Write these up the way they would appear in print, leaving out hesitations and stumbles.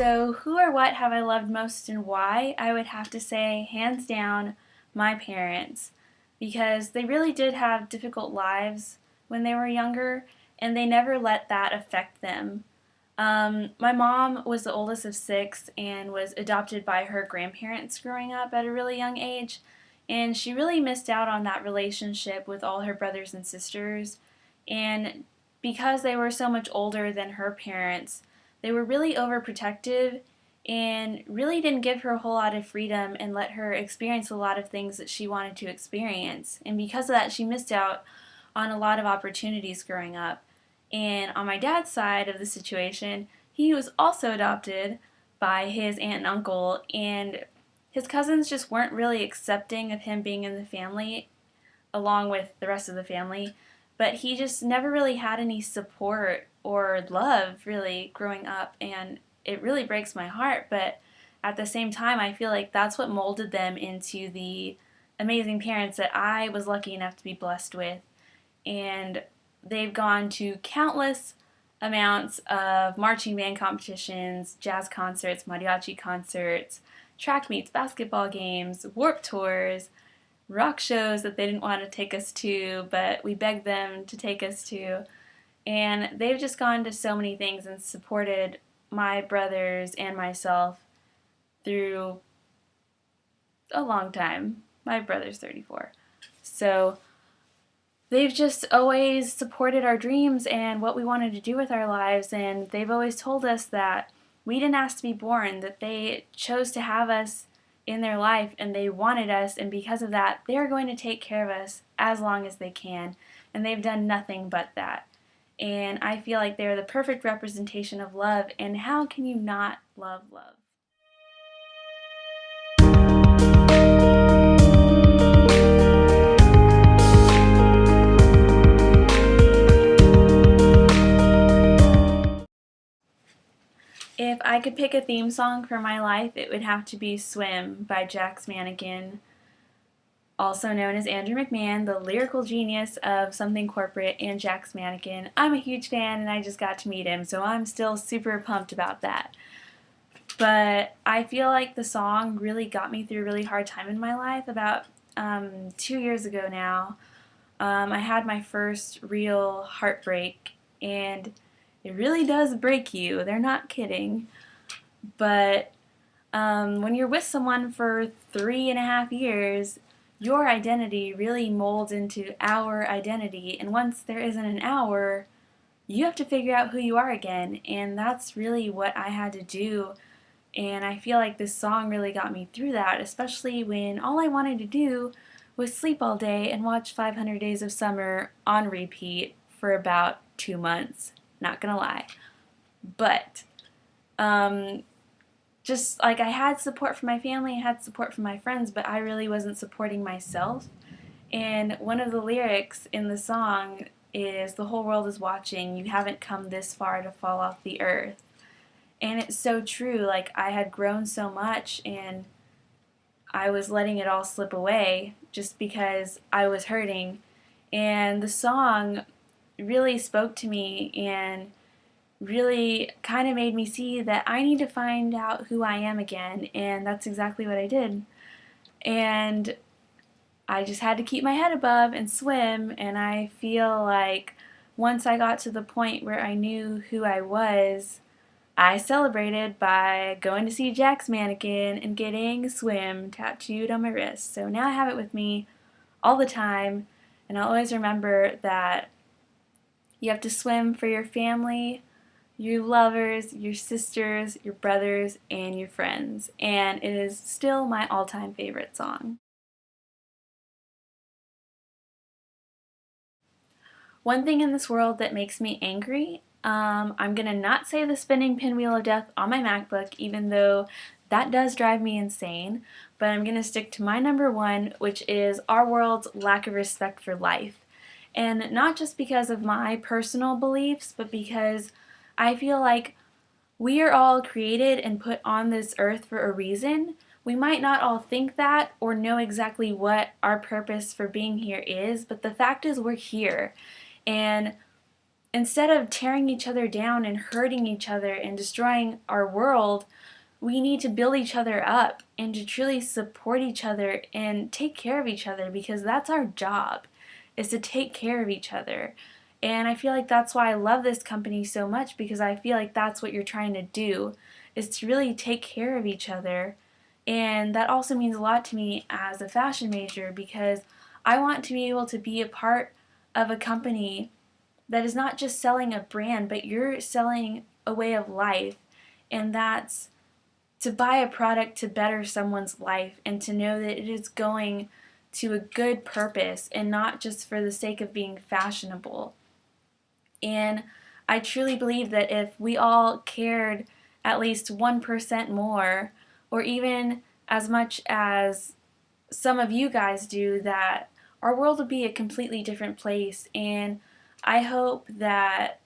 So, who or what have I loved most and why? I would have to say, hands down, my parents. Because they really did have difficult lives when they were younger, and they never let that affect them. My mom was the oldest of six and was adopted by her grandparents growing up at a really young age. And she really missed out on that relationship with all her brothers and sisters. And because they were so much older than her parents, they were really overprotective and really didn't give her a whole lot of freedom and let her experience a lot of things that she wanted to experience. And because of that, she missed out on a lot of opportunities growing up. And on my dad's side of the situation, he was also adopted by his aunt and uncle, and his cousins just weren't really accepting of him being in the family along with the rest of the family. But he just never really had any support or love really growing up, and it really breaks my heart. But at the same time, I feel like that's what molded them into the amazing parents that I was lucky enough to be blessed with. And they've gone to countless amounts of marching band competitions, jazz concerts, mariachi concerts, track meets, basketball games, warp tours, rock shows that they didn't want to take us to, but we begged them to take us to. And they've just gone to so many things and supported my brothers and myself through a long time. My brother's 34. So they've just always supported our dreams and what we wanted to do with our lives, and they've always told us that we didn't ask to be born, that they chose to have us in their life and they wanted us, and because of that, they're going to take care of us as long as they can, and they've done nothing but that. And I feel like they're the perfect representation of love, and how can you not love love? If I could pick a theme song for my life, it would have to be Swim by Jax Mannequin, also known as Andrew McMahon, the lyrical genius of Something Corporate and Jax Mannequin. I'm a huge fan and I just got to meet him, so I'm still super pumped about that. But I feel like the song really got me through a really hard time in my life about 2 years ago now. I had my first real heartbreak, and it really does break you. They're not kidding. But when you're with someone for 3.5 years, your identity really molds into our identity. And once there isn't an hour, you have to figure out who you are again. And that's really what I had to do. And I feel like this song really got me through that, especially when all I wanted to do was sleep all day and watch 500 Days of Summer on repeat for about 2 months. Not gonna lie. But just like I had support from my family, I had support from my friends, but I really wasn't supporting myself. And one of the lyrics in the song is, "The whole world is watching, you haven't come this far to fall off the earth." And it's so true. Like, I had grown so much and I was letting it all slip away just because I was hurting. And the song really spoke to me and really kind of made me see that I need to find out who I am again, and that's exactly what I did. And I just had to keep my head above and swim, and I feel like once I got to the point where I knew who I was, I celebrated by going to see Jax Mannequin and getting Swim tattooed on my wrist. So now I have it with me all the time, and I'll always remember that you have to swim for your family, your lovers, your sisters, your brothers, and your friends. And it is still my all-time favorite song. One thing in this world that makes me angry, I'm gonna not say the spinning pinwheel of death on my MacBook, even though that does drive me insane, but I'm gonna stick to my number one, which is our world's lack of respect for life. And not just because of my personal beliefs, but because I feel like we are all created and put on this earth for a reason. We might not all think that or know exactly what our purpose for being here is, but the fact is we're here. And instead of tearing each other down and hurting each other and destroying our world, we need to build each other up and to truly support each other and take care of each other, because that's our job, is to take care of each other. And I feel like that's why I love this company so much, because I feel like that's what you're trying to do, is to really take care of each other. And that also means a lot to me as a fashion major, because I want to be able to be a part of a company that is not just selling a brand, but you're selling a way of life. And that's to buy a product to better someone's life and to know that it is going to a good purpose and not just for the sake of being fashionable. And I truly believe that if we all cared at least 1% more, or even as much as some of you guys do, that our world would be a completely different place. And I hope that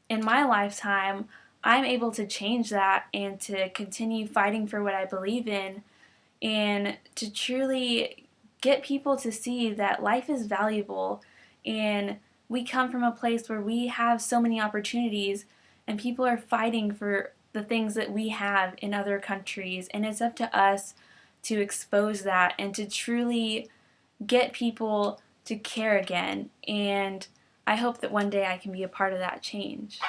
in my lifetime, I'm able to change that and to continue fighting for what I believe in, and to truly get people to see that life is valuable, and we come from a place where we have so many opportunities and people are fighting for the things that we have in other countries, and it's up to us to expose that and to truly get people to care again. And I hope that one day I can be a part of that change.